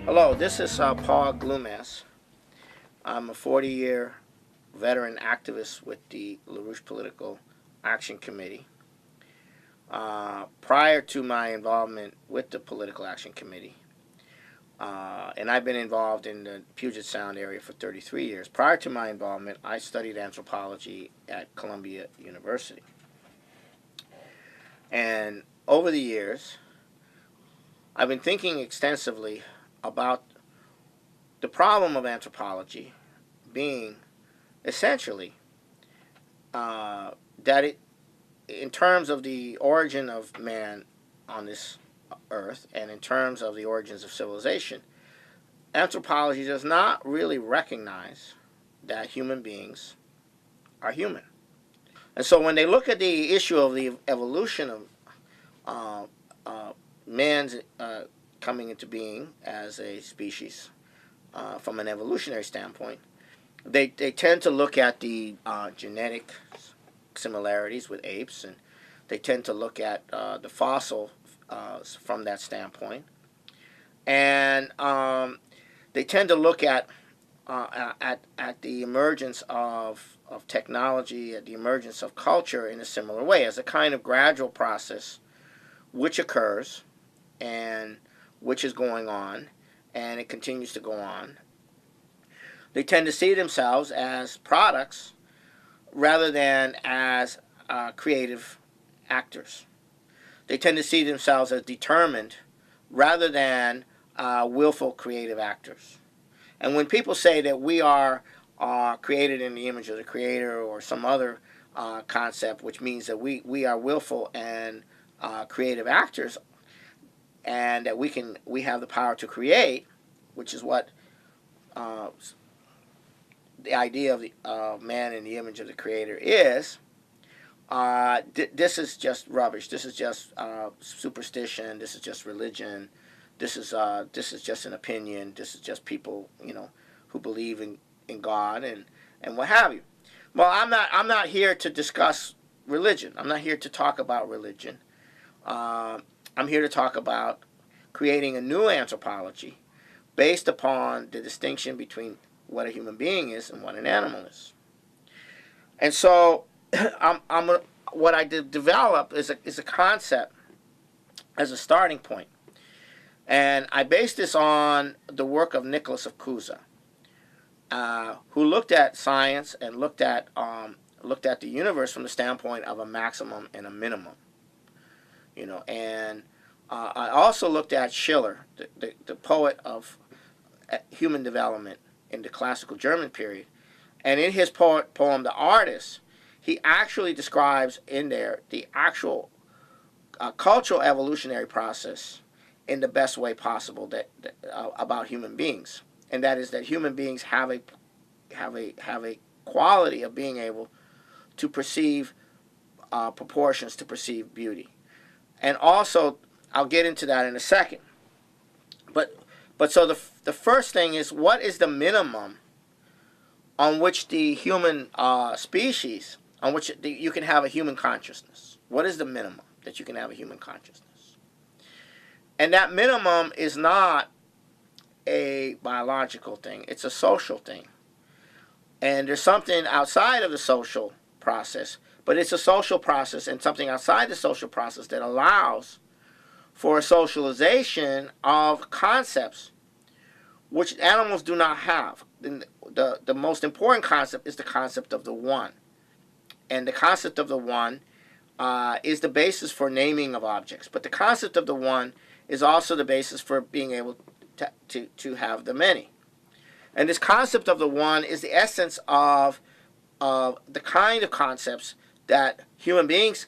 Hello, this is Paul Glumaz. I'm a 40-year veteran activist with the LaRouche Political Action Committee. Prior to my involvement with the Political Action Committee, and I've been involved in the Puget Sound area for 33 years. Prior to my involvement, I studied anthropology at Columbia University. And over the years, I've been thinking extensively about the problem of anthropology being essentially that it, in terms of the origin of man on this earth and in terms of the origins of civilization, anthropology does not really recognize that human beings are human. And so when they look at the issue of the evolution of man's coming into being as a species from an evolutionary standpoint, they tend to look at the genetic similarities with apes, and they tend to look at the fossil from that standpoint, and they tend to look at the emergence of technology, at the emergence of culture in a similar way, as a kind of gradual process which occurs and which is going on, and it continues to go on. They tend to see themselves as products rather than as creative actors. They tend to see themselves as determined rather than willful creative actors. And when people say that we are created in the image of the Creator, or some other concept which means that we are willful and creative actors, and that we have the power to create, which is what the idea of the man in the image of the Creator is. This is just rubbish. This is just superstition. This is just religion. This is just an opinion. This is just people, who believe in God and what have you. Well, I'm not here to discuss religion. I'm not here to talk about religion. I'm here to talk about creating a new anthropology based upon the distinction between what a human being is and what an animal is. And so, what I develop is a concept as a starting point, and I base this on the work of Nicholas of Cusa, who looked at science and looked at the universe from the standpoint of a maximum and a minimum. And I also looked at Schiller, the poet of human development in the classical German period. And in his poem, The Artist, he actually describes in there the actual cultural evolutionary process in the best way possible about human beings. And that is that human beings have a quality of being able to perceive proportions, to perceive beauty. And also, I'll get into that in a second. But so the first thing is, what is the minimum on which the human species, on which you can have a human consciousness? What is the minimum that you can have a human consciousness? And that minimum is not a biological thing. It's a social thing. And there's something outside of the social process, but it's a social process and something outside the social process that allows for a socialization of concepts which animals do not have. The most important concept is the concept of the one. And the concept of the one is the basis for naming of objects. But the concept of the one is also the basis for being able to have the many. And this concept of the one is the essence of the kind of concepts that human beings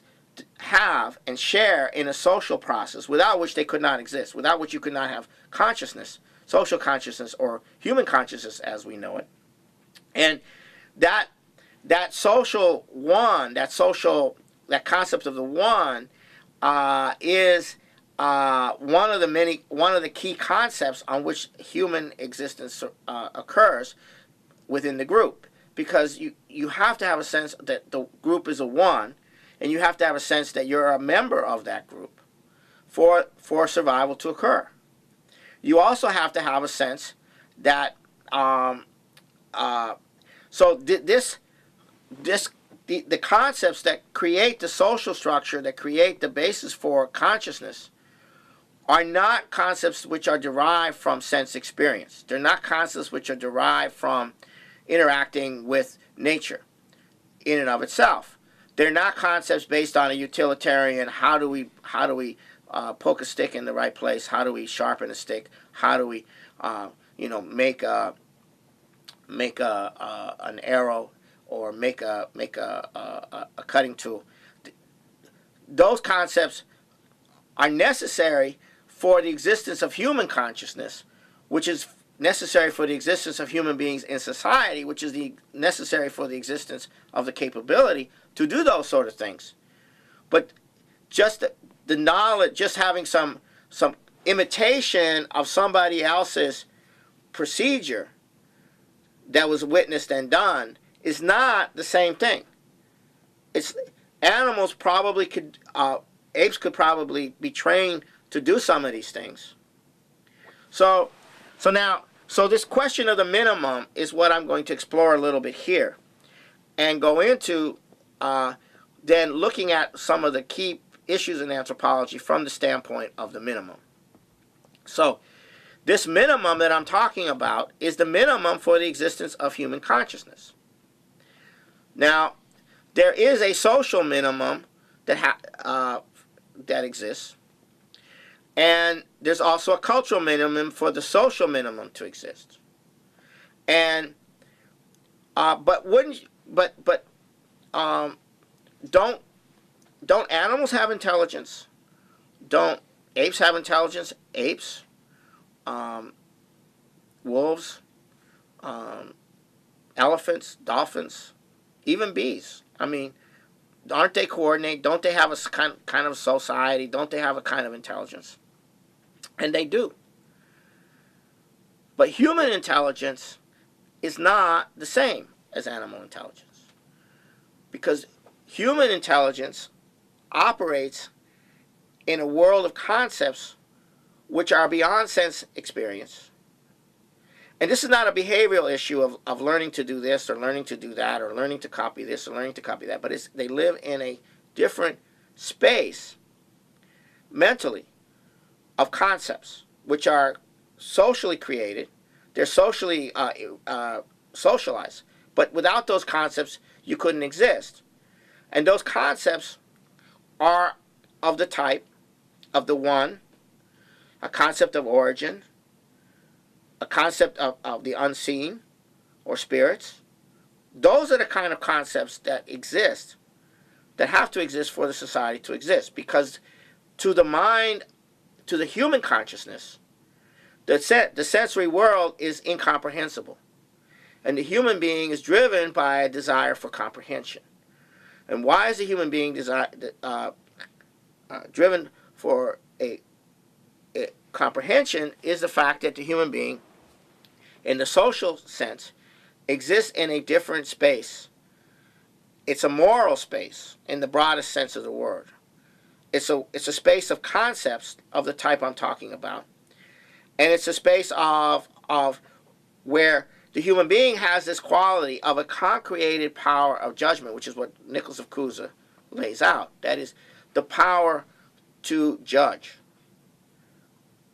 have and share in a social process, without which they could not exist, without which you could not have consciousness, social consciousness, or human consciousness as we know it. And that social one, that concept of the one, is one of the key concepts on which human existence occurs within the group, because you have to have a sense that the group is a one, and you have to have a sense that you're a member of that group for survival to occur. You also have to have a sense that the concepts that create the social structure, that create the basis for consciousness, are not concepts which are derived from sense experience. They're not concepts which are derived from interacting with nature in and of itself. They're not concepts based on a utilitarian, how do we poke a stick in the right place, how do we sharpen a stick, how do we make an arrow, or make a cutting tool. Those concepts are necessary for the existence of human consciousness, which is necessary for the existence of human beings in society, which is necessary for the existence of the capability to do those sort of things. But just the knowledge, just having some imitation of somebody else's procedure that was witnessed and done is not the same thing. It's animals probably could, apes could probably be trained to do some of these things. So this question of the minimum is what I'm going to explore a little bit here, and go into then looking at some of the key issues in anthropology from the standpoint of the minimum. So this minimum that I'm talking about is the minimum for the existence of human consciousness. Now, there is a social minimum that exists, and there's also a cultural minimum for the social minimum to exist. And don't animals have intelligence? Don't apes have intelligence? Apes, wolves, elephants, dolphins, even bees. I mean, aren't they coordinated? Don't they have a kind of society? Don't they have a kind of intelligence? And they do. But human intelligence is not the same as animal intelligence, because human intelligence operates in a world of concepts which are beyond sense experience. And this is not a behavioral issue of learning to do this or learning to do that or learning to copy this or learning to copy that, but they live in a different space mentally of concepts which are socially created. They're socially socialized. But without those concepts, you couldn't exist. And those concepts are of the type of the one, a concept of origin, a concept of the unseen or spirits. Those are the kind of concepts that exist, that have to exist for the society to exist. Because to the mind, to the human consciousness, the sensory world is incomprehensible. And the human being is driven by a desire for comprehension. And why is the human being driven for a comprehension is the fact that the human being, in the social sense, exists in a different space. It's a moral space in the broadest sense of the word. It's a space of concepts of the type I'm talking about. And it's a space of where the human being has this quality of a concreated power of judgment, which is what Nicholas of Cusa lays out. That is the power to judge,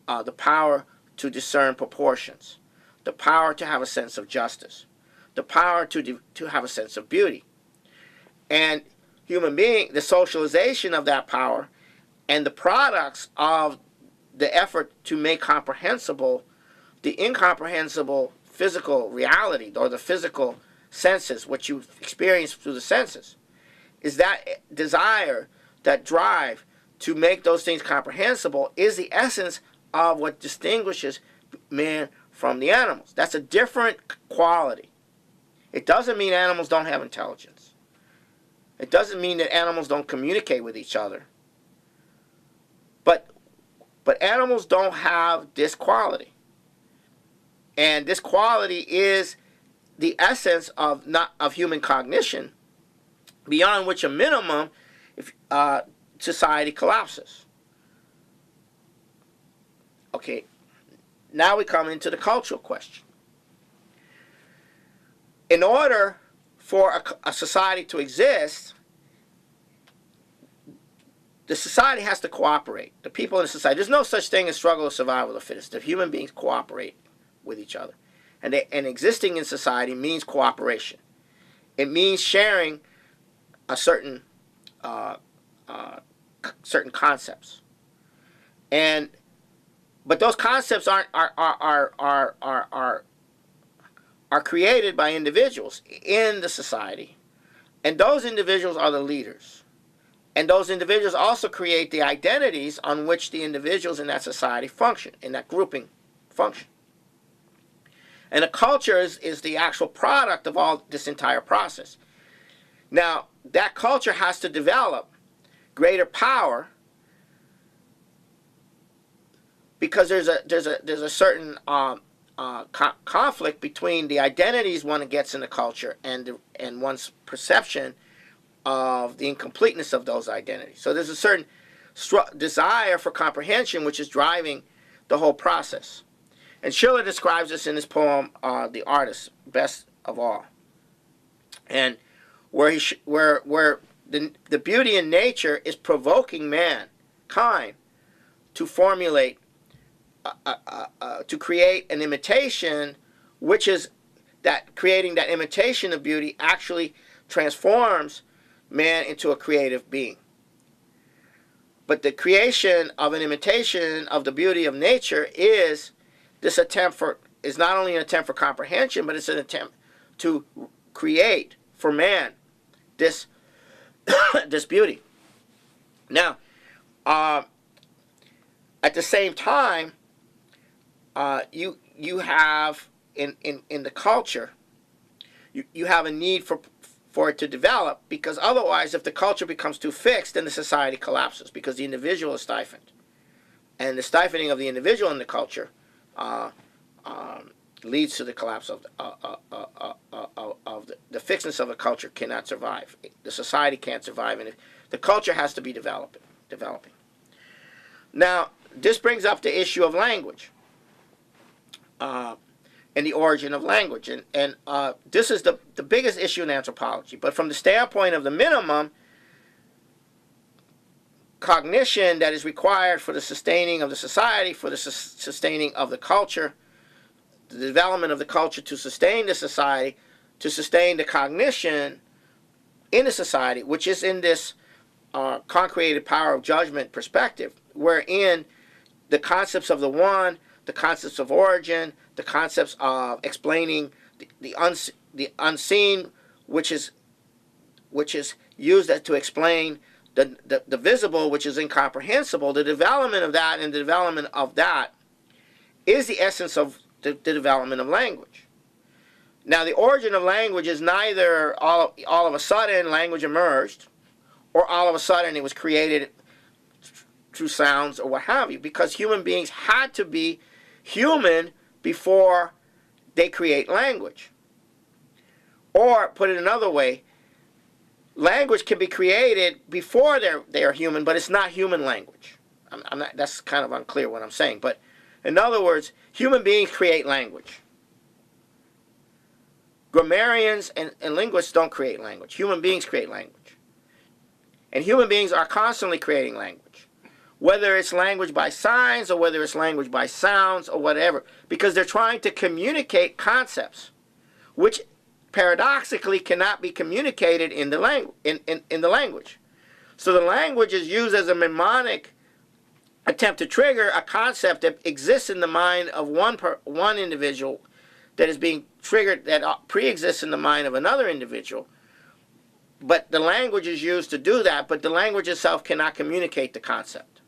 the power to discern proportions, the power to have a sense of justice, the power to have a sense of beauty. And human being, the socialization of that power and the products of the effort to make comprehensible the incomprehensible physical reality, or the physical senses, what you experience through the senses, is that desire, that drive to make those things comprehensible is the essence of what distinguishes man from the animals. That's a different quality. It doesn't mean animals don't have intelligence. It doesn't mean that animals don't communicate with each other. But animals don't have this quality. And this quality is the essence of human cognition, beyond which a minimum if society collapses. Okay, now we come into the cultural question. In order for a society to exist, the society has to cooperate. The people in the society, there's no such thing as struggle of survival of the fittest. The human beings cooperate with each other. And existing in society means cooperation. It means sharing a certain concepts. But those concepts are created by individuals in the society. And those individuals are the leaders. And those individuals also create the identities on which the individuals in that society function, in that grouping function. And a culture is the actual product of all this entire process. Now, that culture has to develop greater power because there's a certain conflict between the identities one gets in the culture and one's perception of the incompleteness of those identities. So there's a certain desire for comprehension which is driving the whole process. And Schiller describes this in his poem, The Artist, best of all. And where the beauty in nature is provoking mankind to formulate, to create an imitation, which is that creating that imitation of beauty actually transforms man into a creative being. But the creation of an imitation of the beauty of nature is this attempt is not only an attempt for comprehension, but it's an attempt to create for man this this beauty. Now, at the same time, you have in the culture, you have a need for it to develop, because otherwise, if the culture becomes too fixed, then the society collapses because the individual is stifled, and the stifling of the individual in the culture leads to the collapse of the fixedness of a culture cannot survive. The society can't survive, and the culture has to be developing. Now, this brings up the issue of language and the origin of language, and this is the biggest issue in anthropology. But from the standpoint of the minimum cognition that is required for the sustaining of the society, for the sustaining of the culture, the development of the culture to sustain the society, to sustain the cognition in the society, which is in this concreated power of judgment perspective, wherein the concepts of the one, the concepts of origin, the concepts of explaining the unseen, which is used to explain the visible, which is incomprehensible, the development of that and the development of that is the essence of the development of language. Now, the origin of language is neither all of a sudden language emerged, or all of a sudden it was created through sounds or what have you, because human beings had to be human before they create language. Or, put it another way, language can be created before they are human, but it's not human language. I'm not, that's kind of unclear what I'm saying, but in other words, human beings create language. Grammarians and linguists don't create language. Human beings create language. And human beings are constantly creating language. Whether it's language by signs or whether it's language by sounds or whatever. Because they're trying to communicate concepts, which paradoxically cannot be communicated in the language. So the language is used as a mnemonic attempt to trigger a concept that exists in the mind of one individual, that is being triggered, that pre-exists in the mind of another individual. But the language is used to do that, but the language itself cannot communicate the concept.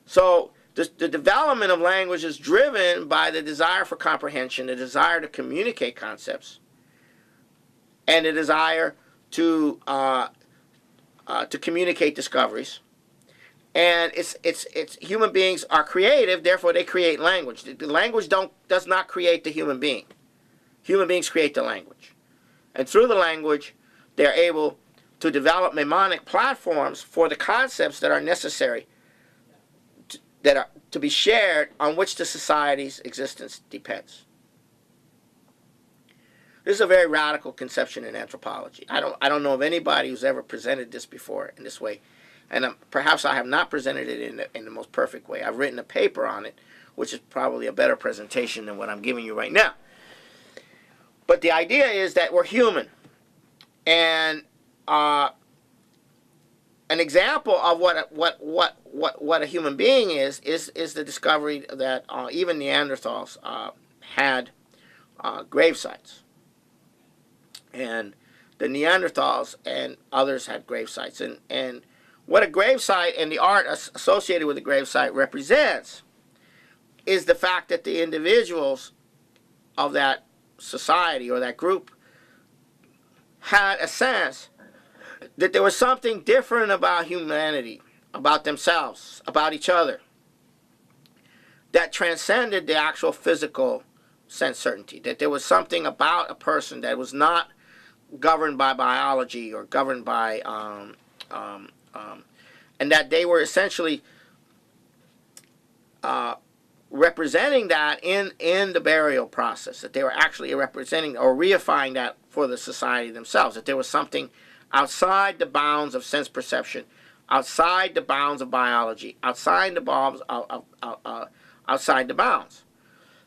So the development of language is driven by the desire for comprehension, the desire to communicate concepts, and the desire to communicate discoveries. And it's human beings are creative, therefore they create language. The language does not create the human being. Human beings create the language. And through the language, they're able to develop mnemonic platforms for the concepts that are necessary that are to be shared on which the society's existence depends. This is a very radical conception in anthropology. I don't know of anybody who's ever presented this before in this way, and perhaps I have not presented it in the most perfect way. I've written a paper on it, which is probably a better presentation than what I'm giving you right now. But the idea is that we're human, and an example of what a human being is the discovery that even Neanderthals had grave sites. And the Neanderthals and others had grave sites. And what a grave site and the art associated with a grave site represents is the fact that the individuals of that society or that group had a sense that there was something different about humanity, about themselves, about each other, that transcended the actual physical sense certainty, that there was something about a person that was not governed by biology or governed by, and that they were essentially representing that in the burial process, that they were actually representing or reifying that for the society themselves, that there was something outside the bounds of sense perception, outside the bounds of biology, outside the bounds outside the bounds.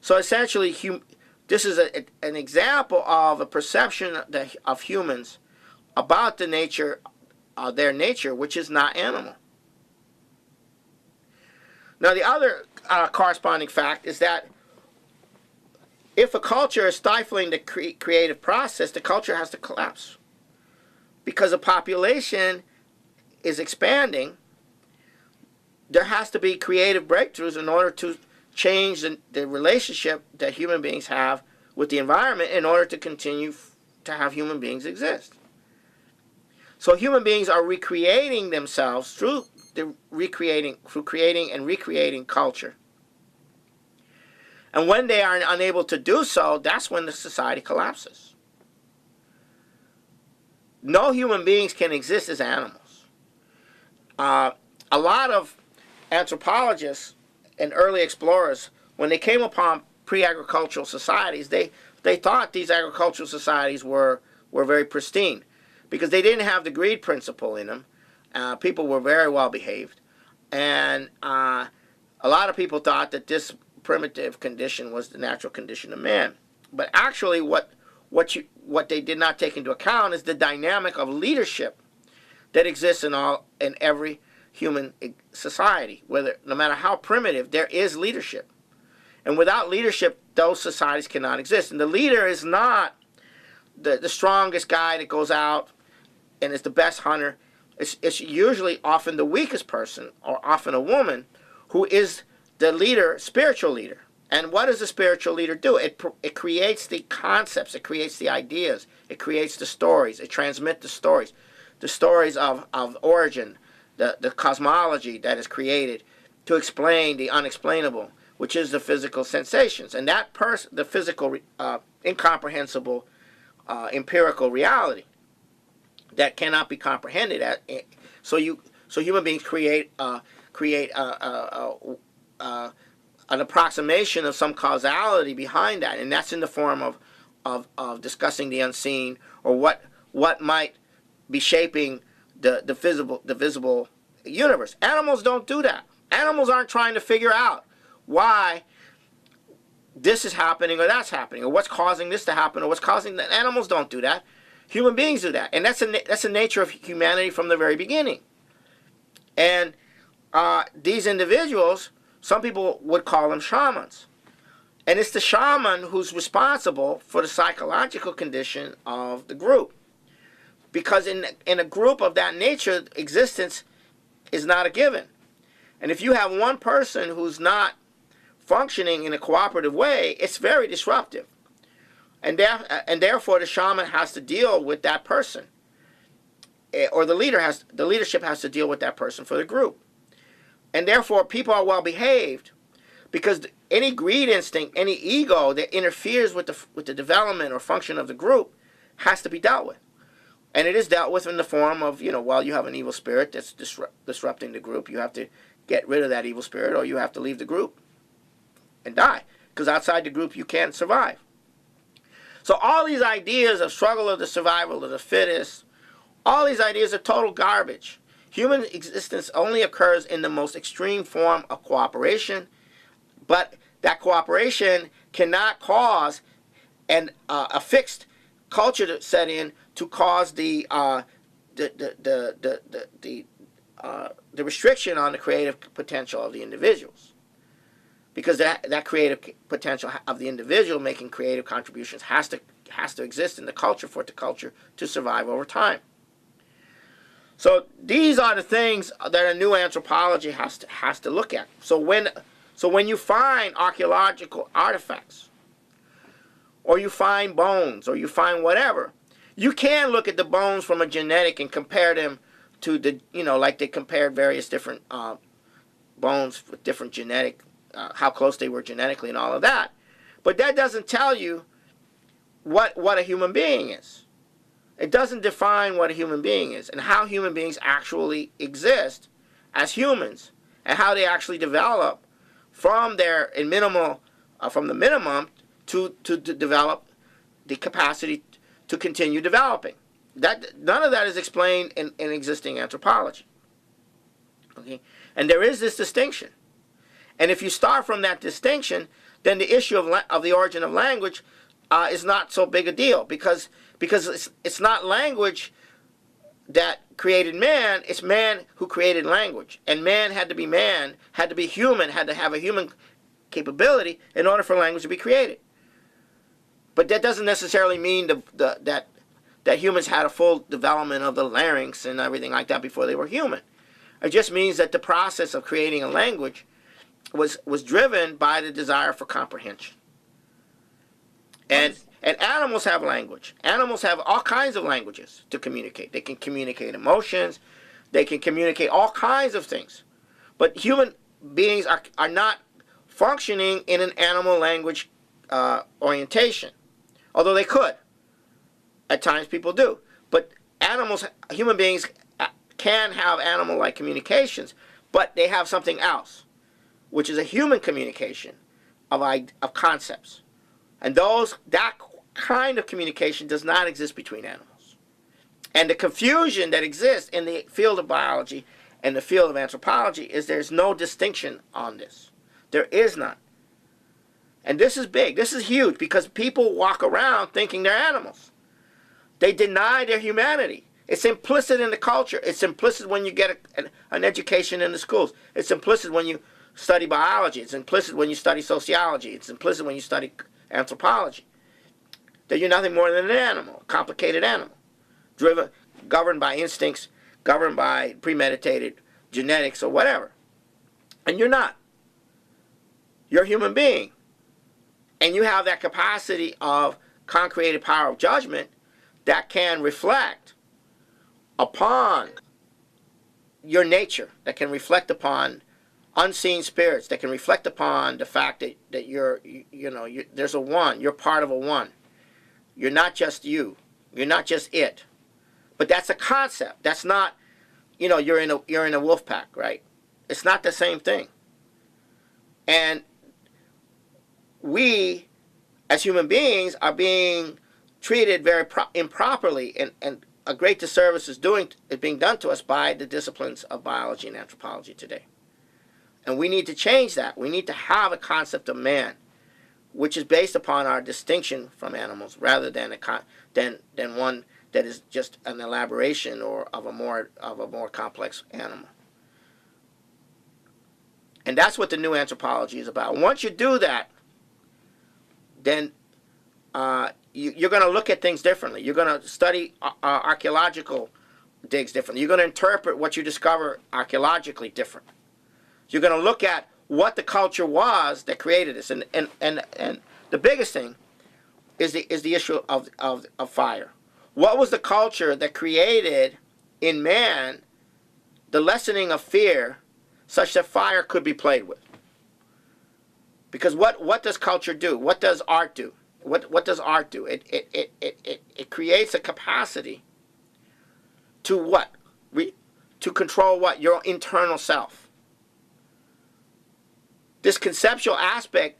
So essentially, this is an example of a perception of humans about the nature, their nature, which is not animal. Now, the other corresponding fact is that if a culture is stifling the creative process, the culture has to collapse. Because a population is expanding, there has to be creative breakthroughs in order to change the relationship that human beings have with the environment in order to continue to have human beings exist. So human beings are recreating themselves through creating and recreating culture. And when they are unable to do so, that's when the society collapses. No human beings can exist as animals. A lot of anthropologists and early explorers, when they came upon pre-agricultural societies, they thought these agricultural societies were very pristine because they didn't have the greed principle in them. People were very well behaved. And a lot of people thought that this primitive condition was the natural condition of man. But actually what they did not take into account is the dynamic of leadership that exists in every human society. No matter how primitive, there is leadership. And without leadership, those societies cannot exist. And the leader is not the strongest guy that goes out and is the best hunter. It's usually often the weakest person, or often a woman, who is the leader, spiritual leader. And what does a spiritual leader do? It creates the concepts, it creates the ideas, it creates the stories, it transmits the stories of origin, the cosmology that is created to explain the unexplainable, which is the physical sensations. And that the physical, incomprehensible, empirical reality that cannot be comprehended. So human beings create an approximation of some causality behind that, and that's in the form of discussing the unseen, or what might be shaping the visible universe. Animals don't do that. Animals aren't trying to figure out why this is happening or that's happening, or what's causing this to happen, or what's causing that. Animals don't do that. Human beings do that, and that's the nature of humanity from the very beginning. And these individuals, some people would call them shamans. And it's the shaman who's responsible for the psychological condition of the group. Because in a group of that nature, existence is not a given. And if you have one person who's not functioning in a cooperative way, it's very disruptive. And therefore the shaman has to deal with that person. Or the leadership has to deal with that person for the group. And therefore, people are well behaved because any greed instinct, any ego that interferes with the development or function of the group has to be dealt with. And it is dealt with in the form of, well, you have an evil spirit that's disrupting the group. You have to get rid of that evil spirit, or you have to leave the group and die. Because outside the group, you can't survive. So all these ideas of struggle of the survival of the fittest, all these ideas are total garbage. Human existence only occurs in the most extreme form of cooperation, but that cooperation cannot cause a fixed culture to set in to cause the restriction on the creative potential of the individuals, because that creative potential of the individual making creative contributions has to exist in the culture for the culture to survive over time. So these are the things that a new anthropology has to look at. So when you find archaeological artifacts, or you find bones, or you find whatever, you can look at the bones from a genetic and compare them to the, like they compared various different bones with different genetic, how close they were genetically and all of that. But that doesn't tell you what a human being is. It doesn't define what a human being is and how human beings actually exist as humans and how they actually develop from the minimum to develop the capacity to continue developing. None of that is explained in existing anthropology. Okay? And there is this distinction. And if you start from that distinction, then the issue of the origin of language is not so big a deal, because it's not language that created man, it's man who created language. And man, had to be human, had to have a human capability in order for language to be created. But that doesn't necessarily mean that humans had a full development of the larynx and everything like that before they were human. It just means that the process of creating a language was driven by the desire for comprehension. And animals have language. Animals have all kinds of languages to communicate. They can communicate emotions. They can communicate all kinds of things. But human beings are not functioning in an animal language orientation. Although they could. At times people do. But human beings can have animal-like communications, but they have something else, which is a human communication of concepts. And that kind of communication does not exist between animals. And the confusion that exists in the field of biology and the field of anthropology is there's no distinction on this. There is none. And this is big. This is huge, because people walk around thinking they're animals. They deny their humanity. It's implicit in the culture. It's implicit when you get an education in the schools. It's implicit when you study biology. It's implicit when you study sociology. It's implicit when you study anthropology. That you're nothing more than an animal, a complicated animal, governed by instincts, governed by premeditated genetics or whatever. And you're not. You're a human being. And you have that capacity of concreated power of judgment that can reflect upon your nature, that can reflect upon unseen spirits, that can that upon the fact that there's a one, you're part of a one. You're not just you. You're not just it. But that's a concept. That's not, you're in a wolf pack, right? It's not the same thing. And we, as human beings, are being treated very improperly, and a great disservice is being done to us by the disciplines of biology and anthropology today. And we need to change that. We need to have a concept of man, which is based upon our distinction from animals, rather than one that is just an elaboration or of a more complex animal. And that's what the new anthropology is about. Once you do that, then you're going to look at things differently. You're going to study archaeological digs differently. You're going to interpret what you discover archaeologically different. You're going to look at what the culture was that created this. And the biggest thing is the issue of fire. What was the culture that created in man the lessening of fear such that fire could be played with? Because what does culture do? What does art do? What does art do? It creates a capacity to what? To control what? Your internal self. This conceptual aspect,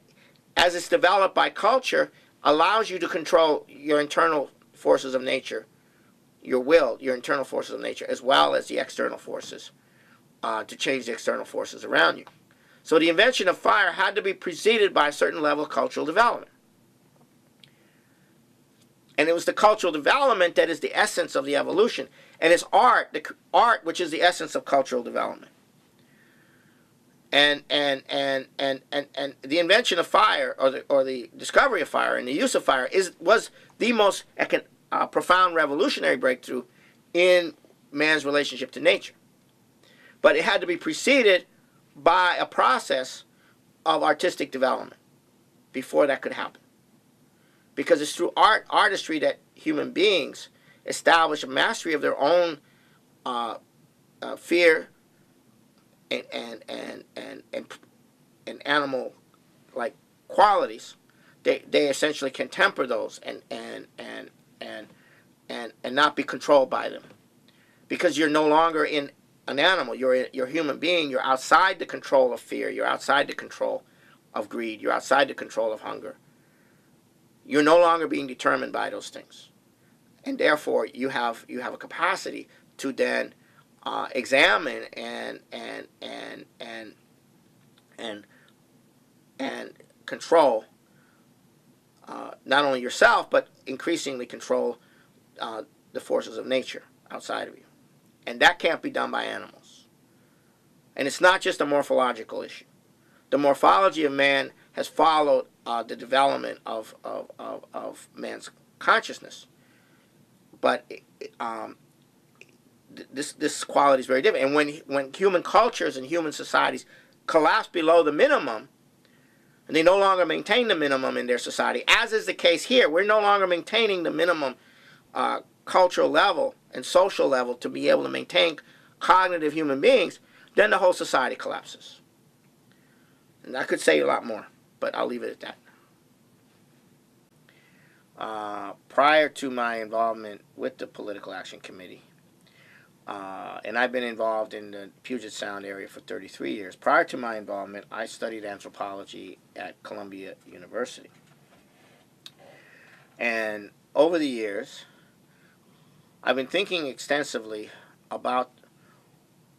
as it's developed by culture, allows you to control your internal forces of nature, your will, your internal forces of nature, as well as the external forces, to change the external forces around you. So the invention of fire had to be preceded by a certain level of cultural development. And it was the cultural development that is the essence of the evolution. And it's art, which is the essence of cultural development. And the invention of fire, or the discovery of fire and the use of fire, was the most profound revolutionary breakthrough in man's relationship to nature. But it had to be preceded by a process of artistic development before that could happen. Because it's through artistry that human beings establish a mastery of their own fear and animal-like qualities. They essentially can temper those and not be controlled by them, because you're no longer in an animal. You're a human being. You're outside the control of fear. You're outside the control of greed. You're outside the control of hunger. You're no longer being determined by those things, and therefore you have a capacity to then examine and control not only yourself, but increasingly control the forces of nature outside of you. And that can't be done by animals. And it's not just a morphological issue. The morphology of man has followed the development of man's consciousness. But this quality is very different. And when human cultures and human societies collapse below the minimum, and they no longer maintain the minimum in their society, as is the case here, we're no longer maintaining the minimum cultural level and social level to be able to maintain cognitive human beings, then the whole society collapses. And I could say a lot more, but I'll leave it at that. Prior to my involvement with the Political Action Committee, and I've been involved in the Puget Sound area for 33 years. Prior to my involvement, I studied anthropology at Columbia University. And over the years, I've been thinking extensively about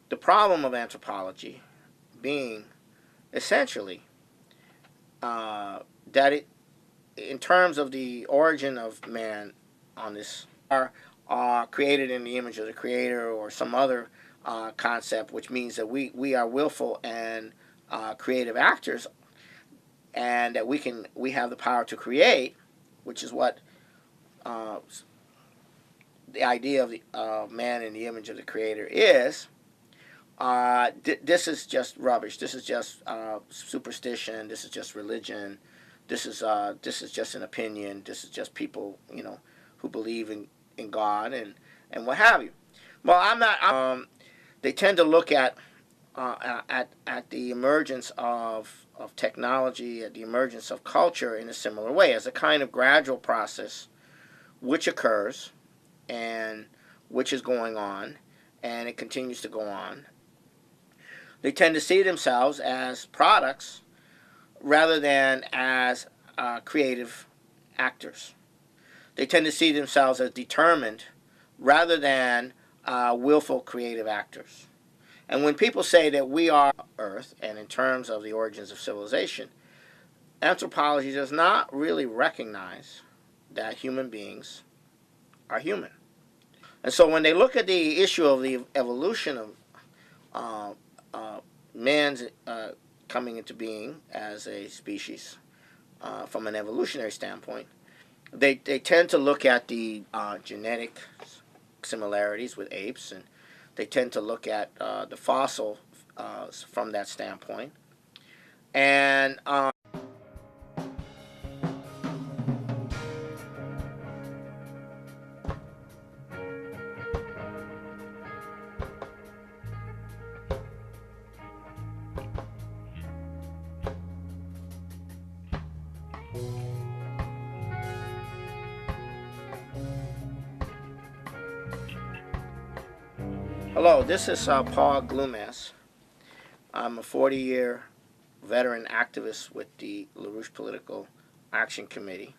the problem of anthropology being essentially that it, in terms of the origin of man on this, are created in the image of the Creator, or some other concept, which means that we are willful and creative actors, and that we have the power to create, which is what the idea of the man in the image of the Creator is. This is just rubbish. This is just superstition. This is just religion. This is just an opinion. This is just people, who believe in God and what have you. Well, I'm not. They tend to look at the emergence of technology, at the emergence of culture in a similar way, as a kind of gradual process which occurs and which is going on, and it continues to go on. They tend to see themselves as products rather than as creative actors. They tend to see themselves as determined rather than willful creative actors. And when people say that we are Earth, and in terms of the origins of civilization, anthropology does not really recognize that human beings are human. And so when they look at the issue of the evolution of man's coming into being as a species from an evolutionary standpoint, they tend to look at the genetic similarities with apes, and they tend to look at the fossil from that standpoint. And Hello, this is Paul Glumaz. I'm a 40-year veteran activist with the LaRouche Political Action Committee.